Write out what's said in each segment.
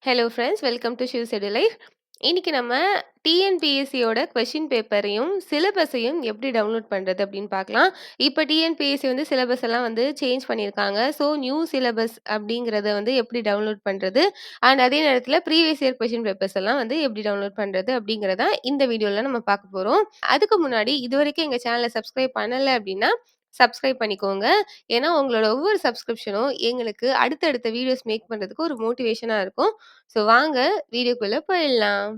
Hello friends, welcome to shoe study life. இன்னைக்கு நம்ம டிஎன்பிஎஸ்சியோட question பேப்பரையும் சிலபஸையும் எப்படி டவுன்லோட் பண்ணுறது அப்படின்னு பார்க்கலாம். இப்போ டிஎன்பிஎஸ்சி வந்து சிலபஸ் எல்லாம் வந்து சேஞ்ச் பண்ணியிருக்காங்க. ஸோ நியூ சிலபஸ் அப்படிங்கிறத வந்து எப்படி டவுன்லோட் பண்ணுறது, அண்ட் அதே நேரத்தில் ப்ரீவியஸ் இயர் கொஸ்டின் பேப்பர்ஸ் எல்லாம் வந்து எப்படி டவுன்லோட் பண்ணுறது அப்படிங்கிறத இந்த வீடியோவில் நம்ம பார்க்க போகிறோம். அதுக்கு முன்னாடி இது வரைக்கும் எங்கள் சேனலை சப்ஸ்கிரைப் பண்ணலை அப்படின்னா சப்ஸ்கிரைப் பண்ணிக்கோங்க. ஏன்னா உங்களோட ஒவ்வொரு சப்ஸ்கிரிப்ஷனும் எங்களுக்கு அடுத்தடுத்த வீடியோஸ் மேக் பண்ணுறதுக்கு ஒரு மோட்டிவேஷனாக இருக்கும். ஸோ வாங்க வீடியோக்குள்ள போயிடலாம்.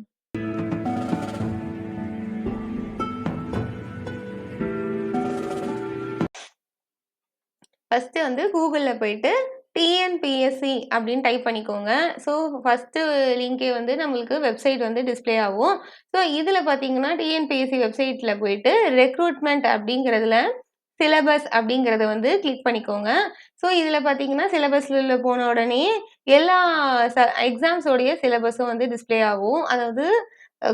ஃபர்ஸ்ட்டு வந்து கூகுள்ல போயிட்டு டிஎன்பிஎஸ்சி அப்படின்னு டைப் பண்ணிக்கோங்க. ஸோ ஃபர்ஸ்ட்டு லிங்கே வந்து நம்மளுக்கு வெப்சைட் வந்து டிஸ்ப்ளே ஆகும். ஸோ இதில் பார்த்தீங்கன்னா டிஎன்பிஎஸ்சி வெப்சைட்ல போயிட்டு ரெக்ரூட்மெண்ட் அப்படிங்கிறதுல சிலபஸ் அப்படிங்கிறத வந்து கிளிக் பண்ணிக்கோங்க. ஸோ இதில் பார்த்தீங்கன்னா சிலபஸ்ல போன உடனே எல்லா எக்ஸாம்ஸோடைய சிலபஸும் வந்து டிஸ்ப்ளே ஆகும். அதாவது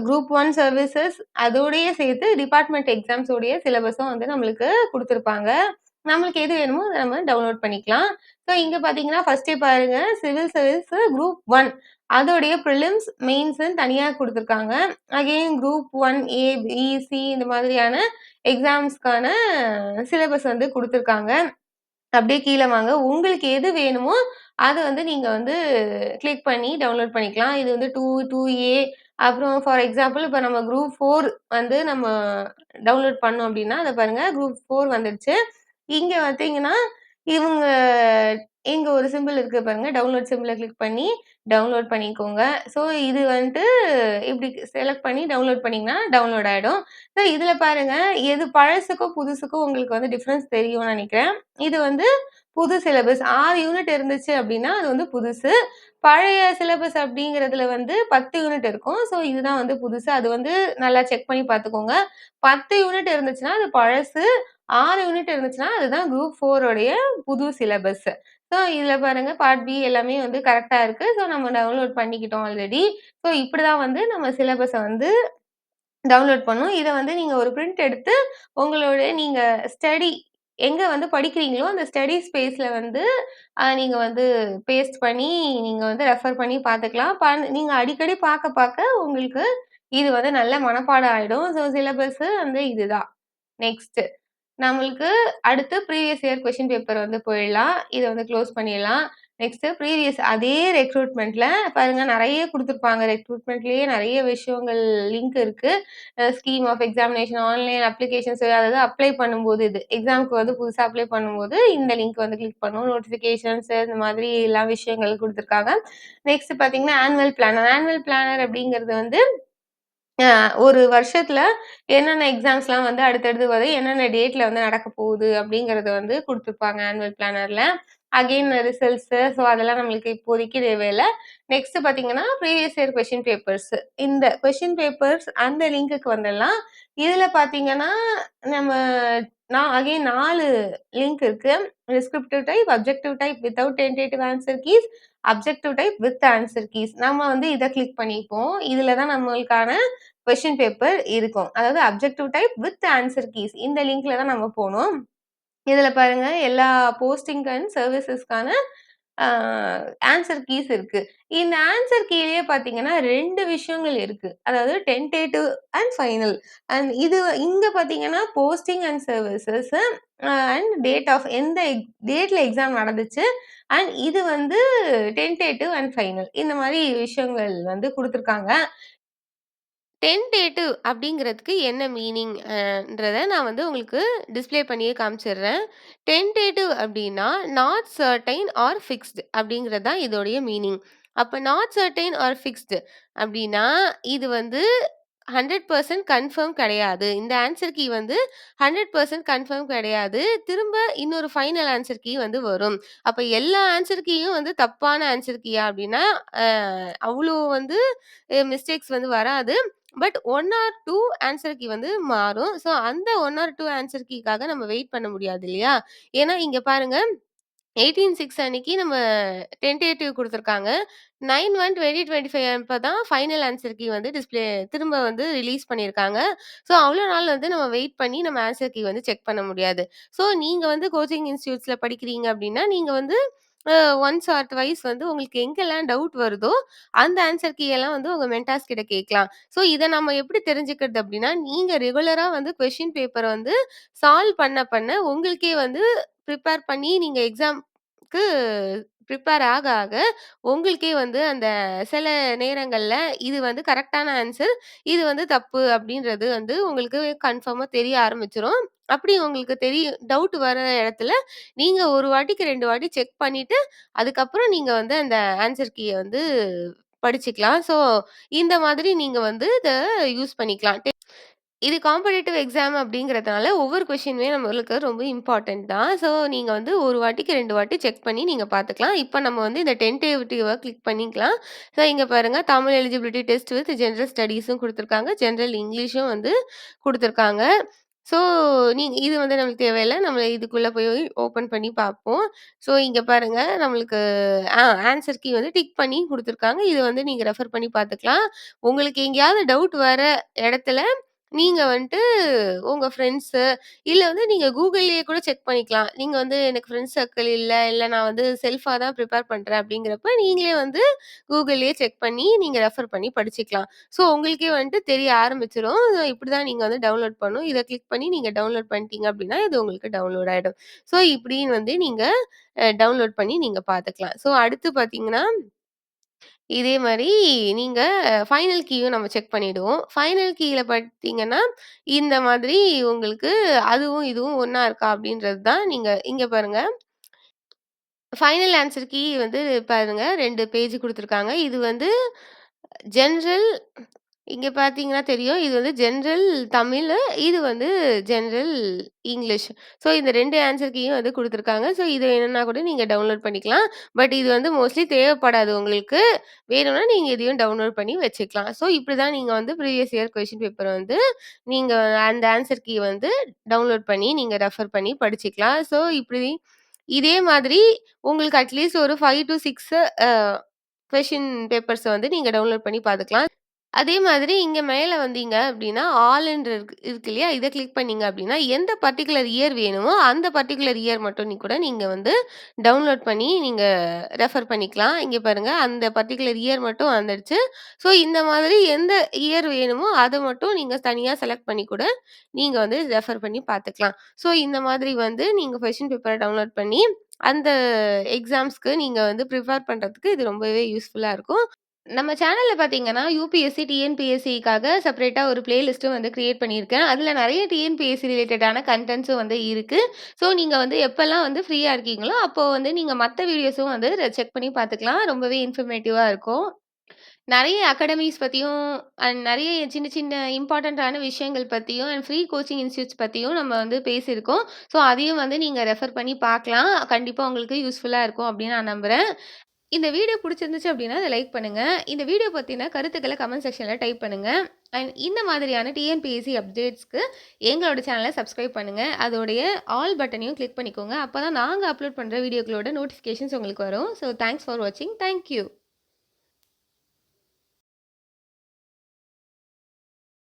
குரூப் 1 சர்வீசஸ் அதோடயே சேர்த்து டிபார்ட்மெண்ட் எக்ஸாம்ஸோடைய சிலபஸும் வந்து நம்மளுக்கு குடுத்துருப்பாங்க. நம்மளுக்கு எது வேணுமோ அத நம்ம டவுன்லோட் பண்ணிக்கலாம். ஸோ இங்க பார்த்தீங்கன்னா, ஃபர்ஸ்ட்டே பாருங்க சிவில் சர்வீஸ் குரூப் 1 அதோடைய பிரிலிம்ஸ், மெயின்ஸ்ன்னு தனியா குடுத்துருக்காங்க. அகைன் குரூப் 1 ஏ, பி, சி இந்த மாதிரியான எக்ஸாம்ஸ்க்கான சிலபஸ் வந்து குடுத்துருக்காங்க. அப்படியே கீழ வாங்க. உங்களுக்கு எது வேணுமோ அத வந்து நீங்க வந்து கிளிக் பண்ணி டவுன்லோட் பண்ணிக்கலாம். இது வந்து 2ஏ அப்புறம் ஃபார் எக்ஸாம்பிள் இப்ப நம்ம குரூப் 4 வந்து நம்ம டவுன்லோட் பண்ணோம் அப்படின்னா, அத பாருங்க குரூப் 4 வந்துருச்சு. இங்க பார்த்தீங்கன்னா, இவங்க இங்க ஒரு சிம்பிள் இருக்கு பாருங்க. டவுன்லோட் சிம்பிள கிளிக் பண்ணி டவுன்லோட் பண்ணிக்கோங்க. ஸோ இது வந்துட்டு இப்படி செலக்ட் பண்ணி டவுன்லோட் பண்ணீங்கன்னா, டவுன்லோட் ஆயிடும். ஸோ இதுல பாருங்க, எது பழசுக்கும், புதுசுக்கும் உங்களுக்கு வந்து டிஃபரன்ஸ் தெரியும்னு நெனைக்கிறேன். இது வந்து புது சிலபஸ் 6 யூனிட் இருந்துச்சு அப்படின்னா, அது வந்து புதுசு. பழைய சிலபஸ் அப்படிங்கிறதுல வந்து 10 யூனிட் இருக்கும். ஸோ இதுதான் வந்து புதுசு. அது வந்து நல்லா செக் பண்ணி பார்த்துக்கோங்க. 10 யூனிட் இருந்துச்சுன்னா, அது பழசு. 6 யூனிட் இருந்துச்சுன்னா, அதுதான் குரூப் 4 உடைய புது சிலபஸ். ஸோ இதுல பாருங்க பார்ட் பி எல்லாமே வந்து கரெக்ட்டா இருக்கு. ஸோ நம்ம டவுன்லோட் பண்ணிக்கிட்டோம் ஆல்ரெடி. ஸோ இப்படிதான் வந்து நம்ம சிலபஸ வந்து டவுன்லோட் பண்ணணும். இத வந்து நீங்க ஒரு பிரிண்ட் எடுத்து உங்களோட நீங்க ஸ்டடி எங்க வந்து படிக்கிறீங்களோ, அந்த ஸ்டடி ஸ்பேஸ்ல வந்து நீங்க வந்து பேஸ்ட் பண்ணி நீங்க வந்து ரெஃபர் பண்ணி பார்த்துக்கலாம். நீங்க அடிக்கடி பார்க்க பார்க்க உங்களுக்கு இது வந்து நல்ல மனப்பாடம் ஆயிடும். ஸோ சிலபஸ் வந்து இதுதான். நெக்ஸ்ட் நம்மளுக்கு அடுத்து ப்ரீவியஸ் இயர் கொஸ்டின் பேப்பர் வந்து போயிடலாம். இத வந்து க்ளோஸ் பண்ணிடலாம். நெக்ஸ்ட் ப்ரீவியஸ் அதே ரெக்ரூட்மெண்ட்ல பாருங்க நெறைய குடுத்துருப்பாங்க. ரெக்ரூட்மெண்ட்லயே நெறைய விஷயங்கள் லிங்க் இருக்கு. Scheme of examination, online applications அதாவது அப்ளை பண்ணும்போது இது எக்ஸாம்க்கு வந்து புதுசா அப்ளை பண்ணும்போது இந்த லிங்க் வந்து கிளிக் பண்ணணும். நோட்டிஃபிகேஷன்ஸ் இந்த மாதிரி எல்லா விஷயங்கள் குடுத்துருக்காங்க. நெக்ஸ்ட் பார்த்தீங்கன்னா, ஆனுவல் பிளானர். ஆனுவல் பிளானர் அப்படிங்கிறது வந்து அ ஒரு வருஷத்துல என்னென்ன எக்ஸாம்ஸ்லாம் வந்து அடுத்தடுத்து வருது, என்னென்ன டேட்ல வந்து நடக்க போகுது அப்படிங்கிறத வந்து குடுத்துருப்பாங்க ஆனுவல் பிளானர்ல. அகைன் ரிசல்ட்ஸு ஸோ அதெல்லாம் நம்மளுக்கு இப்போதைக்கு தேவையில்ல. நெக்ஸ்ட் பார்த்தீங்கன்னா, ப்ரீவியஸ் இயர் கொஸ்டின் பேப்பர்ஸ். இந்த கொஸ்டின் பேப்பர்ஸ் அந்த லிங்க்குக்கு வந்துடலாம். இதுல பார்த்தீங்கன்னா, நம்ம அகைன் 4 லிங்க் இருக்கு. Descriptive type, objective type without tentative answer keys, objective type with answer keys. நம்ம வந்து இத கிளிக் பண்ணிப்போம். இதுல தான் நம்மளுக்கான கொஸ்டின் பேப்பர் இருக்கும். அதாவது objective type with answer keys. இந்த லிங்க்ல தான் நம்ம போணும். இதுல பாருங்க எல்லா போஸ்டிங் அண்ட் சர்வீசஸ்க்கான ஆ ஆன்சர் கீஸ் இருக்கு. இந்த ஆன்சர் கீலயே பார்த்தீங்கன்னா 2 விஷயங்கள் இருக்கு. அதாவது டென்டேட்டிவ் அண்ட் ஃபைனல். அண்ட் இது இங்க பார்த்தீங்கன்னா posting and services and date of எந்த டேட்ல எக்ஸாம் நடந்துச்சு. அண்ட் இது வந்து டென்டேட்டிவ் அண்ட் ஃபைனல். இந்த மாரி விஷயங்கள் வந்து குடுத்துருக்காங்க. டென்டேட்டிவ் அப்படிங்கிறதுக்கு என்ன மீனிங் ன்றத நான் வந்து உங்களுக்கு டிஸ்ப்ளே பண்ணியே காமிச்சிடுறேன். டென்டேட்டிவ் அப்படின்னா நாட் சர்டைன் ஆர் ஃபிக்ஸ்டு அப்படிங்கிறது தான் இதோடைய மீனிங். அப்ப நாட் சர்டைன் ஆர் ஃபிக்ஸ்டு அப்படின்னா இது வந்து 100% கன்ஃபர்ம் கிடையாது. இந்த ஆன்சர் கீ வந்து 100% கன்ஃபர்ம் கிடையாது. திரும்ப இன்னொரு ஃபைனல் ஆன்சர் கீ வந்து வரும். அப்ப எல்லா ஆன்சர் கீயும் வந்து தப்பான ஆன்சர் கீயா அப்படின்னா, அ அவ்ளோ வந்து மிஸ்டேக்ஸ் வந்து வராது. பட் 1 ஆர் 2 ஆன்சர் கீ வந்து மாறும். ஸோ அந்த 1 ஆர் 2 ஆன்சர் கீக்காக நம்ம வெயிட் பண்ண முடியாது இல்லையா? ஏன்னா இங்க பாருங்க 18/6 அன்னைக்கு நம்ம டென்டேட்டிவ் குடுத்துருக்காங்க. 9/1/2025 அப்ப தான் ஃபைனல் ஆன்சர் கீ வந்து திரும்ப வந்து ரிலீஸ் பண்ணியிருக்காங்க. ஸோ அவ்ளோ நாள் வந்து நம்ம வெயிட் பண்ணி நம்ம ஆன்சர் கீ வந்து செக் பண்ண முடியாது. ஸோ நீங்க வந்து கோச்சிங் இன்ஸ்டிடியூட்ஸ்ல படிக்கிறீங்க அப்டின்னா, நீங்க வந்து அ ஒன்ஸ் ஆர் ட்வைஸ் வந்து உங்களுக்கு எங்கெல்லாம் டவுட் வருதோ, அந்த ஆன்சர் கீ எல்லாம் வந்து உங்க மென்டார்ஸ் கிட்ட கேட்கலாம். ஸோ இத நம்ம எப்படி தெரிஞ்சுக்கிறது அப்படின்னா, நீங்க ரெகுலரா வந்து கொஸ்டின் பேப்பர் வந்து சால்வ் பண்ண உங்களுக்கே வந்து ப்ரிப்பேர் பண்ணி நீங்க எக்ஸாம்க்கு ப்ரிப்பேர் ஆக உங்களுக்கே வந்து அந்த சில நேரங்கள்ல இது வந்து கரெக்ட்டான ஆன்சர், இது வந்து தப்பு அப்படின்றது வந்து உங்களுக்கு கன்ஃபார்மா தெரிய ஆரம்பிச்சுரும். அப்படி உங்களுக்கு டவுட் வர இடத்துல நீங்க 1 வாட்டிக்கு 2 வாட்டி செக் பண்ணிட்டு, அதுக்கப்புறம் நீங்க வந்து அந்த ஆன்சர் கீய வந்து படிச்சுக்கலாம். ஸோ இந்த மாதிரி நீங்க வந்து இத யூஸ் பண்ணிக்கலாம். இது காம்படிட்டிவ் எக்ஸாம் அப்படிங்கிறதுனால ஒவ்வொரு கொஸ்டினுமே நம்மளுக்கு ரொம்ப இம்பார்ட்டன்ட் தான். ஸோ நீங்க வந்து 1 வாட்டிக்கு 2 வாட்டி செக் பண்ணி நீங்க பார்த்துக்கலாம். இப்ப நம்ம வந்து இந்த டென்டேட்டிவ கிளிக் பண்ணிக்கலாம். ஸோ இங்க பாருங்க Tamil eligibility test with general ஸ்டடீஸும் குடுத்துருக்காங்க. ஜெனரல் இங்கிலீஷும் வந்து குடுத்துருக்காங்க. ஸோ நீங்க இது வந்து நம்மளுக்கு தேவையில்ல. நம்ம இதுக்குள்ள போய் ஓப்பன் பண்ணி பார்ப்போம். ஸோ இங்க பாருங்க நம்மளுக்கு ஆன்சர் கீ வந்து டிக் பண்ணி குடுத்துருக்காங்க. இத வந்து நீங்க ரெஃபர் பண்ணி பார்த்துக்கலாம். உங்களுக்கு எங்கேயாவது டவுட் வர இடத்துல நீங்க வந்துட்டு உங்க ஃப்ரெண்ட்ஸு இல்ல வந்து நீங்க Googleலயே கூட செக் பண்ணிக்கலாம். நீங்க வந்து எனக்கு ஃப்ரெண்ட்ஸ் சர்க்கிள் இல்ல நான் வந்து செல்ஃபா தான் ப்ரிப்பேர் பண்றேன் அப்படிங்கிறப்ப, நீங்களே வந்து Googleலயே செக் பண்ணி நீங்க ரெஃபர் பண்ணி படிச்சுக்கலாம். ஸோ உங்களுக்கே வந்துட்டு தெரிய ஆரம்பிச்சுரும். இப்படிதான் நீங்க வந்து டவுன்லோட் பண்ணணும். இத கிளிக் பண்ணி நீங்க டவுன்லோட் பண்ணிட்டீங்க அப்படின்னா, இது உங்களுக்கு டவுன்லோட் ஆயிடும். ஸோ இப்படின்னு வந்து நீங்க டவுன்லோட் பண்ணி நீங்க பார்த்துக்கலாம். ஸோ அடுத்து பார்த்தீங்கன்னா இதே மாரி நீங்க ஃபைனல் கீயும் நம்ம செக் பண்ணிடுவோம். ஃபைனல் கீல பார்த்தீங்கன்னா, இந்த மாதிரி உங்களுக்கு அதுவும் இதுவும் ஒண்ணா இருக்கா அப்படின்றது தான் நீங்க இங்க பாருங்க. ஃபைனல் ஆன்ஸர் கீ வந்து பாருங்க 2 பேஜ் குடுத்துருக்காங்க. இது வந்து ஜெனரல் இங்க பார்த்தீங்கன்னா தெரியும். இது வந்து ஜெனரல் தமிழு, இது வந்து ஜெனரல் இங்கிலீஷ். ஸோ இந்த 2 ஆன்ஸர் கீயும் வந்து குடுத்துருக்காங்க. ஸோ இது வேணும்னா கூட நீங்க டவுன்லோட் பண்ணிக்கலாம். பட் இது வந்து மோஸ்ட்லி தேவைப்படாது உங்களுக்கு. வேணும்னா நீங்க இதையும் டவுன்லோட் பண்ணி வச்சுக்கலாம். ஸோ இப்படிதான் நீங்க வந்து ப்ரீவியஸ் இயர் கொஸ்டின் பேப்பர் வந்து நீங்க அந்த ஆன்ஸர் கீ வந்து டவுன்லோட் பண்ணி நீங்க ரெஃபர் பண்ணி படிச்சுக்கலாம். ஸோ இப்படி இதே மாதிரி உங்களுக்கு அட்லீஸ்ட் ஒரு 5 டூ 6 அ கொஸ்டின் பேப்பர்ஸ வந்து நீங்க டவுன்லோட் பண்ணி பார்த்துக்கலாம். அதே மாதிரி இங்க மேல வந்தீங்க அப்டின்னா, ஆல்ன்னு இருக்கு இல்லையா? இத கிளிக் பண்ணீங்க அப்டின்னா, எந்த பர்ட்டிகுலர் இயர் வேணுமோ, அந்த பர்ட்டிகுலர் இயர் மட்டும் கூட நீங்க வந்து டவுன்லோட் பண்ணி நீங்க ரெஃபர் பண்ணிக்கலாம். இங்க பாருங்க, அந்த பர்ட்டிகுலர் இயர் மட்டும் வந்துடுச்சு. ஸோ இந்த மாதிரி எந்த இயர் வேணுமோ, அத மட்டும் நீங்க தனியா செலக்ட் பண்ணி கூட நீங்க வந்து ரெஃபர் பண்ணி பார்த்துக்கலாம். ஸோ இந்த மாதிரி வந்து நீங்க கொஸ்டின் பேப்பர டவுன்லோட் பண்ணி, அந்த எக்ஸாம்ஸ்க்கு நீங்க வந்து ப்ரிப்பேர் பண்றதுக்கு இது ரொம்பவே யூஸ்ஃபுல்லா இருக்கும். நம்ம சேனல்ல பார்த்தீங்கன்னா, யுபிஎஸ்சி, டிஎன்பிஎஸ்சிக்காக செப்பரேட்டா ஒரு பிளேலிஸ்ட்டும் வந்து கிரியேட் பண்ணியிருக்கேன். அதில நெறைய டிஎன்பிஎஸ்சி ரிலேட்டடான கன்டென்ட்ஸும் வந்து இருக்கு. ஸோ நீங்க வந்து எப்பலாம் வந்து ஃப்ரீயா இருக்கீங்களோ, அப்போ வந்து நீங்க மத்த வீடியோஸும் வந்து செக் பண்ணி பார்த்துக்கலாம். ரொம்பவே இன்ஃபர்மேட்டிவா இருக்கும். நெறைய அகாடமிஸ் பத்தியும், அண்ட் நெறைய சின்ன சின்ன இம்பார்ட்டன்ட்டான விஷயங்கள் பத்தியும், அண்ட் ஃப்ரீ கோச்சிங் இன்ஸ்டிடியூட்ஸ் பத்தியும் நம்ம வந்து பேசியிருக்கோம். ஸோ அதையும் வந்து நீங்க ரெஃபர் பண்ணி பார்க்கலாம். கண்டிப்பா உங்களுக்கு யூஸ்ஃபுல்லா இருக்கும் அப்படின்னு நான் நம்புறேன். இந்த வீடியோ புடிச்சிருந்துச்சு அப்படின்னா, அத லைக் பண்ணுங்க. இந்த வீடியோ பத்தின கருத்துக்கள கமெண்ட் செக்ஷன்ல டைப் பண்ணுங்க. அண்ட் இந்த மாதிரியான டிஎன்பிஎஸ்சி அப்டேட்ஸ்க்கு எங்களோட சேனல சப்ஸ்கிரைப் பண்ணுங்க. அதோடைய ஆல் பட்டனையும் கிளிக் பண்ணிக்கோங்க. அப்பதான் நாங்க அப்லோட் பண்ற வீடியோக்களோட நோட்டிஃபிகேஷன்ஸ் உங்களுக்கு வரும். ஸோ தேங்க்ஸ் ஃபார் வாட்சிங். Thank you.